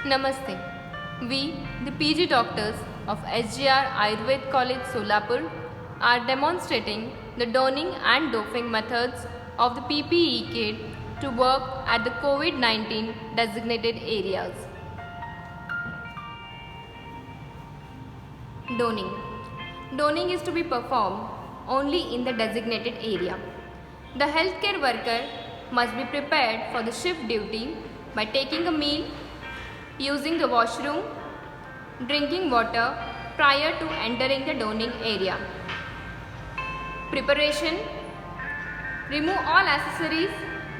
Namaste. We, the PG doctors of SGR Ayurved College Solapur, are demonstrating the donning and doffing methods of the PPE kit to work at the COVID-19 designated areas. Donning. Donning is to be performed only in the designated area. The healthcare worker must be prepared for the shift duty by taking a meal, using the washroom, drinking water prior to entering the donning area. Preparation: remove all accessories,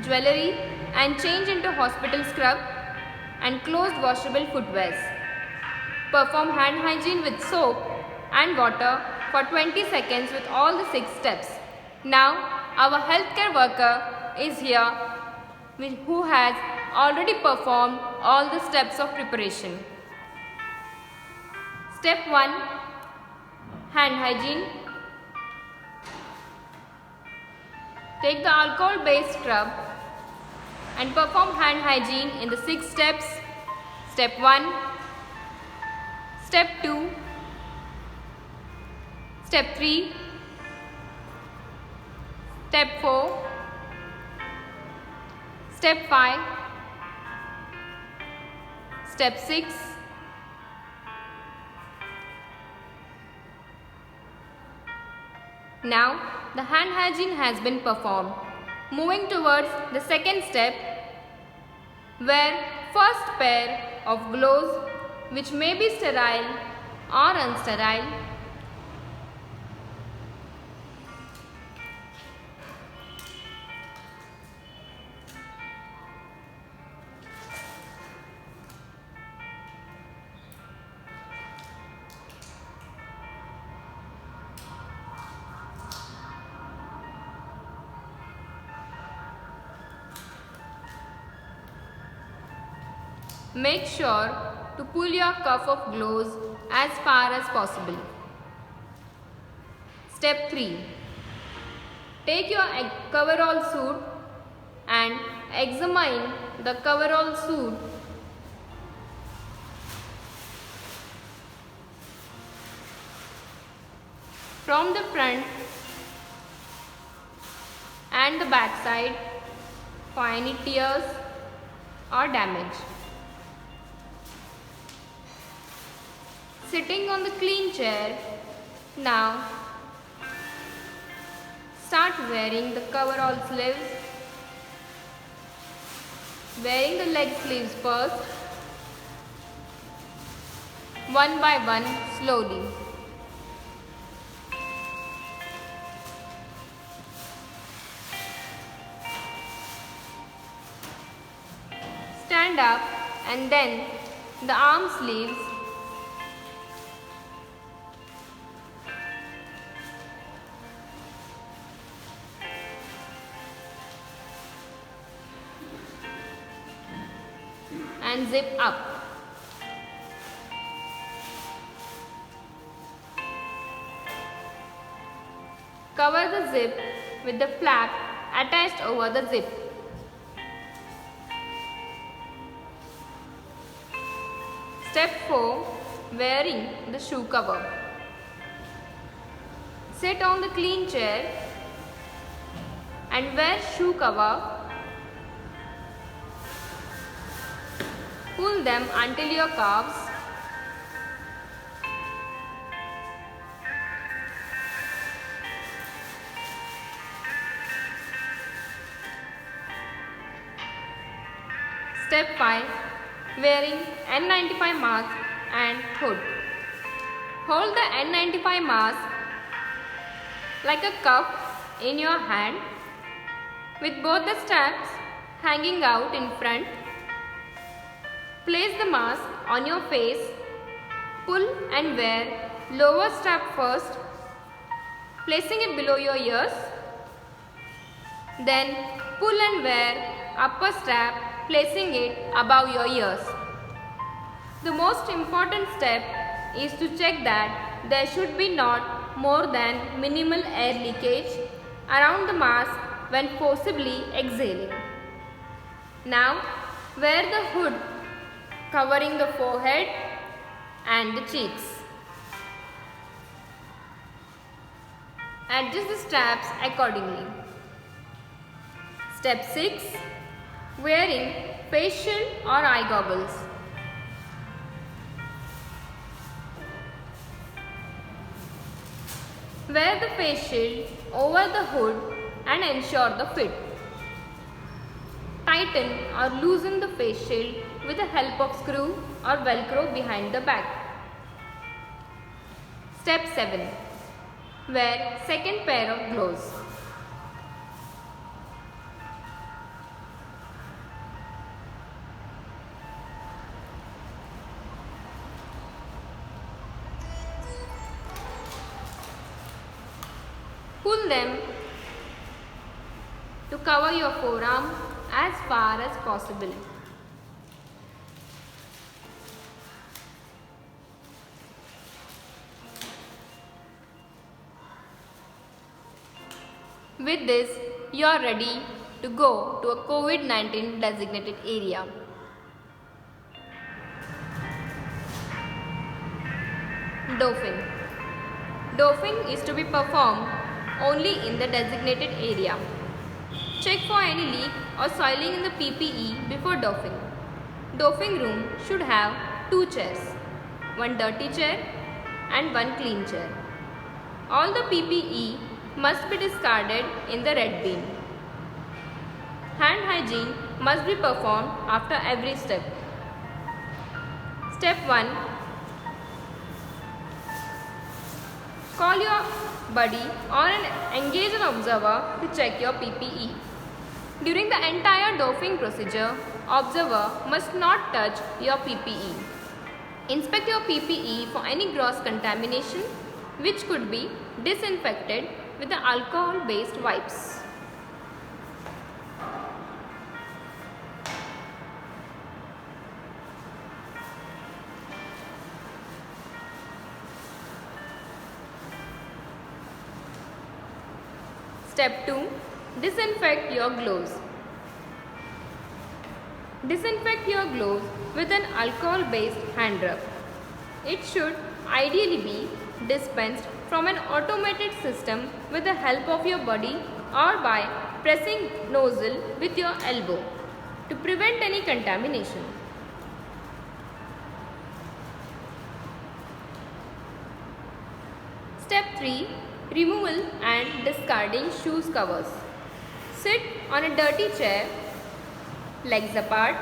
jewellery and change into hospital scrub and closed washable footwears. Perform hand hygiene with soap and water for 20 seconds with all the 6 steps. Now our healthcare worker is here who has already performed all the steps of preparation. Step 1. Hand hygiene. Take the alcohol based scrub and perform hand hygiene in the 6 steps. Step 1. Step 2. Step 3. Step 4. Step 5. Step 6. Now the hand hygiene has been performed. Moving towards the second step, wear first pair of gloves which may be sterile or unsterile. Make sure to pull your cuff of gloves as far as possible. Step 3. Take your coverall suit and examine the coverall suit. From the front and the back side for any tears or damage. Sitting on the clean chair, now start wearing the coverall sleeves. Wearing the leg sleeves first, one by one slowly. Stand up and then the arm sleeves. And zip up. Cover the zip with the flap attached over the zip. Step 4. Wearing the shoe cover. Sit on the clean chair and wear shoe cover. Pull them until your calves. Step 5. Wearing N95 mask and hood. Hold the N95 mask like a cup in your hand with both the straps hanging out in front. Place the mask on your face, pull and wear lower strap first, placing it below your ears. Then pull and wear upper strap, placing it above your ears. The most important step is to check that there should be not more than minimal air leakage around the mask when forcibly exhaling. Now wear the hood covering the forehead and the cheeks. Adjust the straps accordingly. Step 6. Wearing facial or eye goggles. Wear the face shield over the hood and ensure the fit. Tighten or loosen the face shield with the help of screw or velcro behind the back. Step 7. Wear second pair of gloves. Pull them to cover your forearm as far as possible. With this, you are ready to go to a COVID-19 designated area. Doffing. Doffing is to be performed only in the designated area. Check for any leak or soiling in the PPE before doffing. Doffing room should have 2 chairs, one dirty chair and one clean chair. All the PPE must be discarded in the red bin. Hand hygiene must be performed after every step. Step 1. Call your buddy or engage an observer to check your PPE. During the entire doffing procedure, observer must not touch your PPE. Inspect your PPE for any gross contamination which could be disinfected with the alcohol-based wipes. Step 2. Disinfect your gloves. Disinfect your gloves with an alcohol-based hand rub. It should ideally be dispensed from an automated system with the help of your body or by pressing nozzle with your elbow to prevent any contamination. Step 3. Removal and discarding shoes covers. Sit on a dirty chair, legs apart.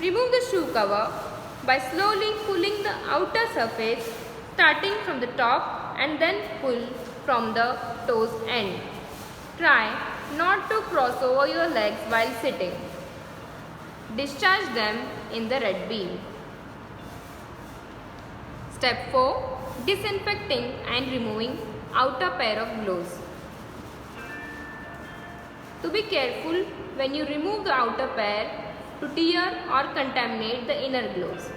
Remove the shoe cover by slowly pulling the outer surface starting from the top and then pull from the toes end. Try not to cross over your legs while sitting. Discharge them in the red bin. Step 4. Disinfecting and removing outer pair of gloves. To be careful when you remove the outer pair to tear or contaminate the inner gloves.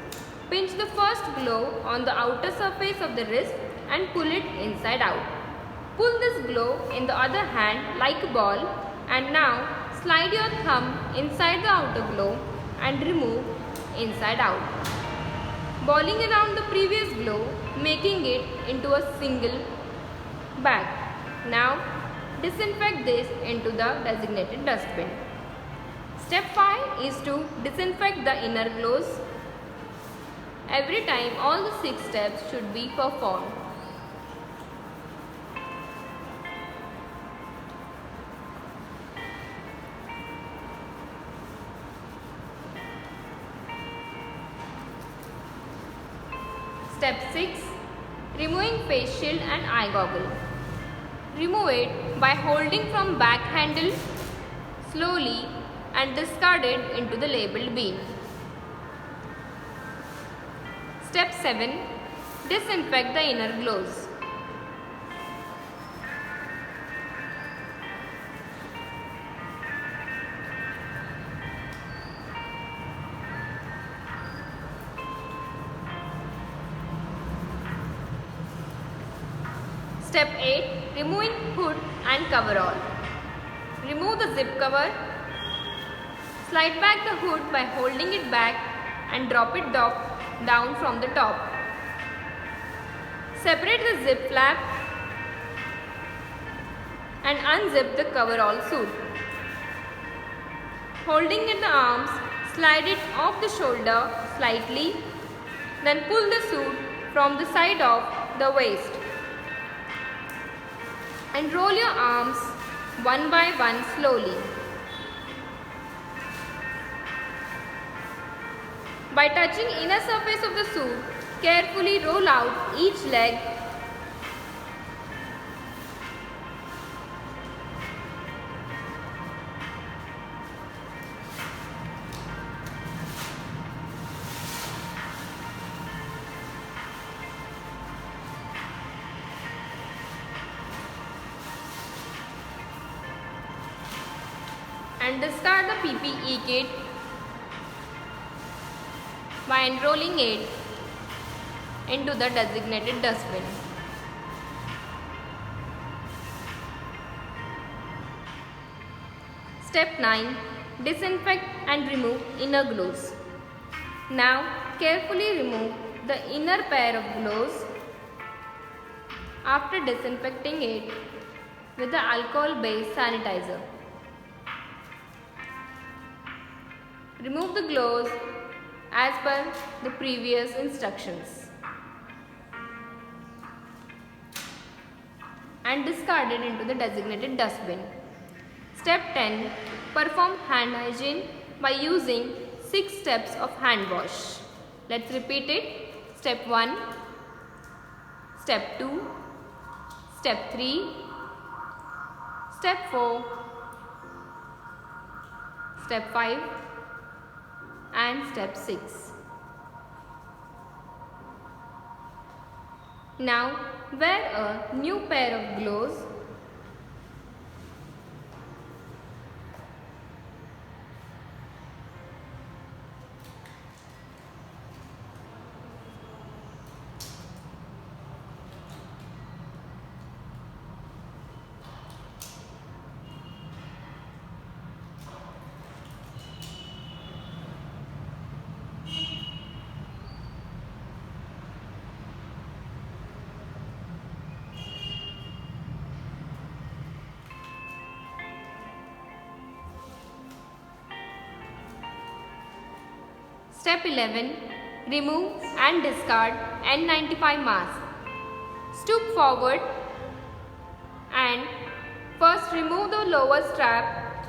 Pinch the first glove on the outer surface of the wrist and pull it inside out. Pull this glove in the other hand like a ball and now slide your thumb inside the outer glove and remove inside out. Balling around the previous glove, making it into a single bag. Now disinfect this into the designated dustbin. Step 5 is to disinfect the inner gloves. Every time all the 6 steps should be performed. Step 6. Removing face shield and eye goggle. Remove it by holding from back handle slowly and discard it into the labeled bin. Step 7. Disinfect the inner gloves. Step 8. Removing hood and coverall. Remove the zip cover. Slide back the hood by holding it back and drop it down from the top. Separate the zip flap and unzip the coverall suit. Holding in the arms, slide it off the shoulder slightly, then pull the suit from the side of the waist. And roll your arms one by one slowly. By touching inner surface of the suit, carefully roll out each leg . And discard the PPE kit by enrolling it into the designated dustbin. Step 9. Disinfect and remove inner gloves. Now carefully remove the inner pair of gloves after disinfecting it with the alcohol-based sanitizer. Remove the gloves as per the previous instructions and discard it into the designated dustbin. Step 10. Perform hand hygiene by using 6 steps of hand wash. Let's repeat it. Step 1, Step 2, Step 3, Step 4, Step 5 and Step 6. Now wear a new pair of gloves . Step 11. Remove and discard N95 mask. Stoop forward and first remove the lower strap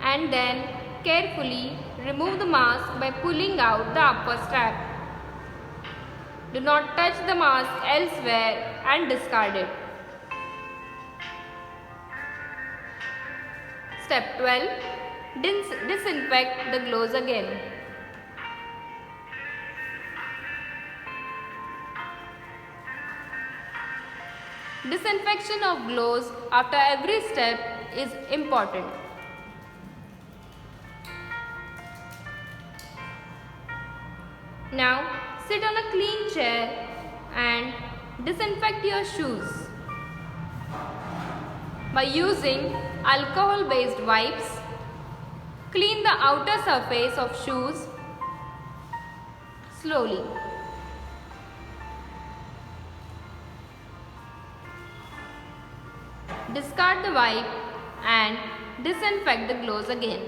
and then carefully remove the mask by pulling out the upper strap. Do not touch the mask elsewhere and discard it. Step 12. Disinfect the gloves again. Disinfection of gloves after every step is important. Now sit on a clean chair and disinfect your shoes by using alcohol-based wipes. Clean the outer surface of shoes slowly. Discard the wipe and disinfect the gloves again.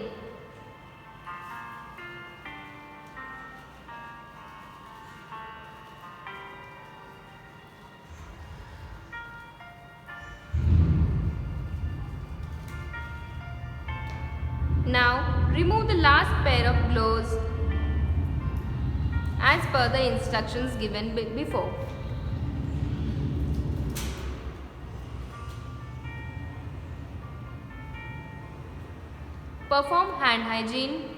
Now remove the last pair of gloves as per the instructions given before. Perform hand hygiene.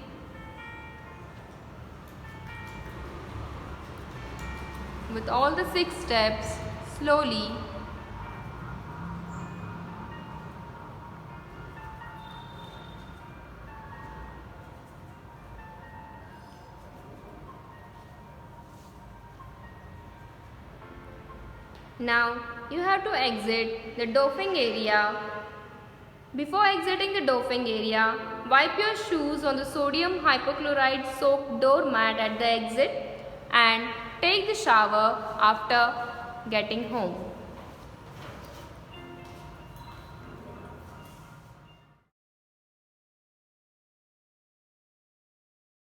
With all the 6 steps slowly. Now you have to exit the doping area. Before exiting the doping area, Wipe your shoes on the sodium hypochlorite soaked doormat at the exit and take the shower after getting home.